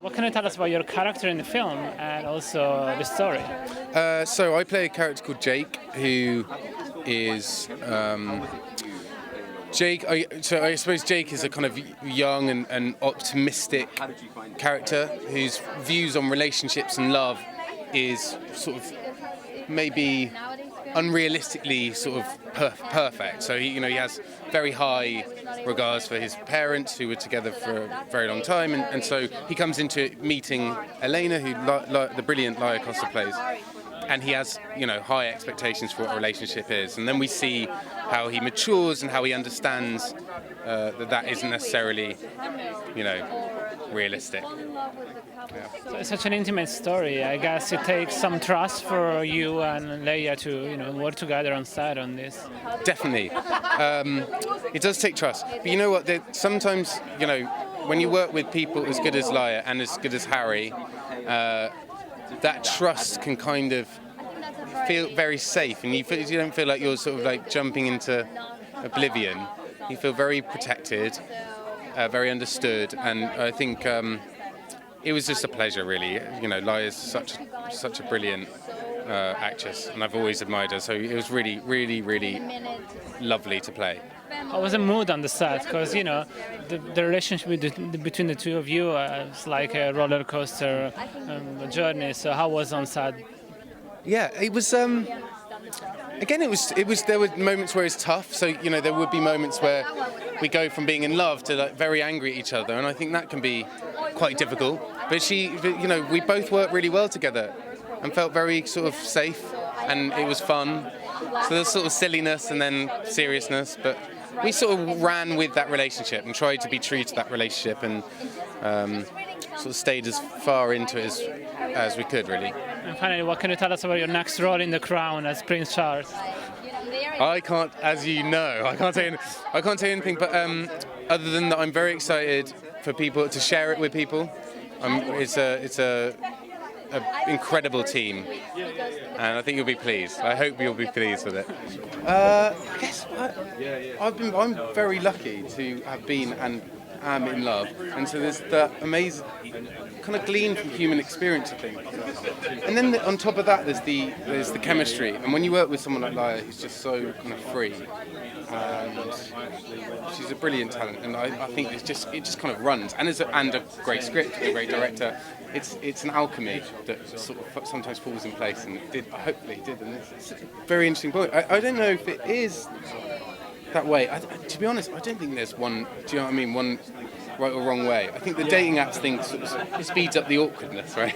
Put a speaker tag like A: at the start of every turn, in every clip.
A: What can you tell us about your character in the film and also the story?
B: So I play a character called Jake, who is Jake. I suppose Jake is a kind of young and optimistic character whose views on relationships and love is sort of maybe unrealistically sort of perfect. So he has very high regards for his parents, who were together for a very long time, and so he comes into meeting Elena, who the brilliant Laia Costa plays, and he has high expectations for what a relationship is, and then we see how he matures and how he understands that isn't necessarily realistic. Yeah.
A: So it's such an intimate story. I guess it takes some trust for you and Leia to work together on set on this.
B: Definitely, it does take trust. But you know what? Sometimes when you work with people as good as Leia and as good as Harry, that trust can kind of feel very safe, and you don't feel like you're sort of like jumping into oblivion. You feel very protected, very understood, and I think it was just a pleasure, really. Laia's such a brilliant actress, and I've always admired her. So it was really, really, really lovely to play.
A: How was the mood on the set? Because the relationship between the two of you is like a roller coaster journey. So how was on set?
B: Yeah, it was. Again, it was. There were moments where it's tough. So there would be moments where we go from being in love to very angry at each other, and I think that can be quite difficult. But we both worked really well together, and felt very sort of safe, and it was fun. So there's sort of silliness and then seriousness, but we sort of ran with that relationship and tried to be true to that relationship, and sort of stayed as far into it as we could, really.
A: And finally, what can you tell us about your next role in The Crown as Prince Charles?
B: I can't, as you know, I can't say anything. But other than that, I'm very excited for people to share it with people. It's a incredible team, and I think you'll be pleased. I hope you'll be pleased with it. I guess I'm very lucky to have been and am in love, and so there's that amazing kind of glean from human experience, I think. And then on top of that, there's the chemistry, and when you work with someone like Laia, who's just so kind of free, and she's a brilliant talent, and I think it just kind of runs, and a great script, a great director. It's an alchemy that sort of sometimes falls in place, and hopefully did. And it's a very interesting point. I don't know if it is that way. To be honest, I don't think there's one. Do you know what I mean? One right or wrong way. I think the dating apps thing sort of speeds up the awkwardness, right?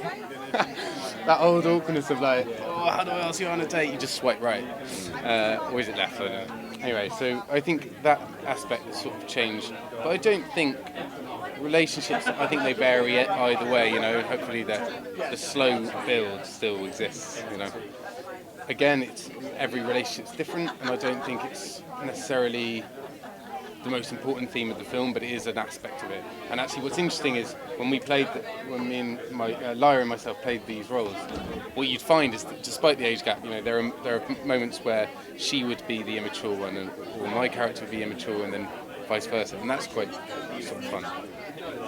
B: That old awkwardness of like, how do I ask you on a date? You just swipe right, or is it left? I don't know. Anyway, so I think that aspect has sort of changed, but I don't think relationships. I think they vary either way. Hopefully the slow build still exists. Again, every relationship's different, and I don't think it's necessarily the most important theme of the film, but it is an aspect of it. And actually, what's interesting is when me and Laia and myself played these roles, what you'd find is that despite the age gap, there are moments where she would be the immature one, or my character would be immature, and then vice versa, and that's quite sort of fun.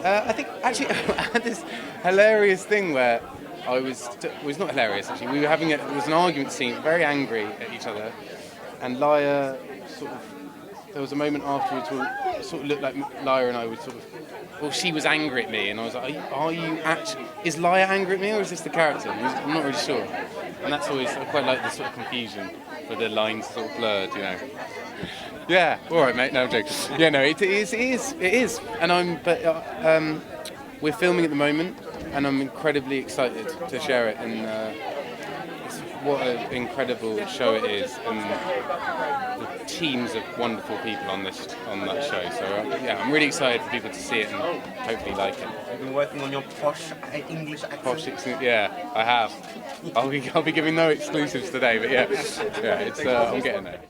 B: I think actually I had this hilarious thing where it was not hilarious actually. We were there was an argument scene, very angry at each other, and Laia there was a moment afterwards where it sort of looked like Laia and I would she was angry at me, and I was like, are you actually, is Laia angry at me, or is this the character? I'm not really sure. And that's always, I quite like the sort of confusion where the lines sort of blurred, Yeah, all right, mate. No, I'm joking. Yeah, no, it is. And we're filming at the moment, and I'm incredibly excited to share it. And what an incredible show it is, and the teams of wonderful people on that show. So I'm really excited for people to see it and hopefully like it.
C: You've been working on your posh English accent.
B: Yeah, I have. I'll be giving no exclusives today, but it's I'm getting there.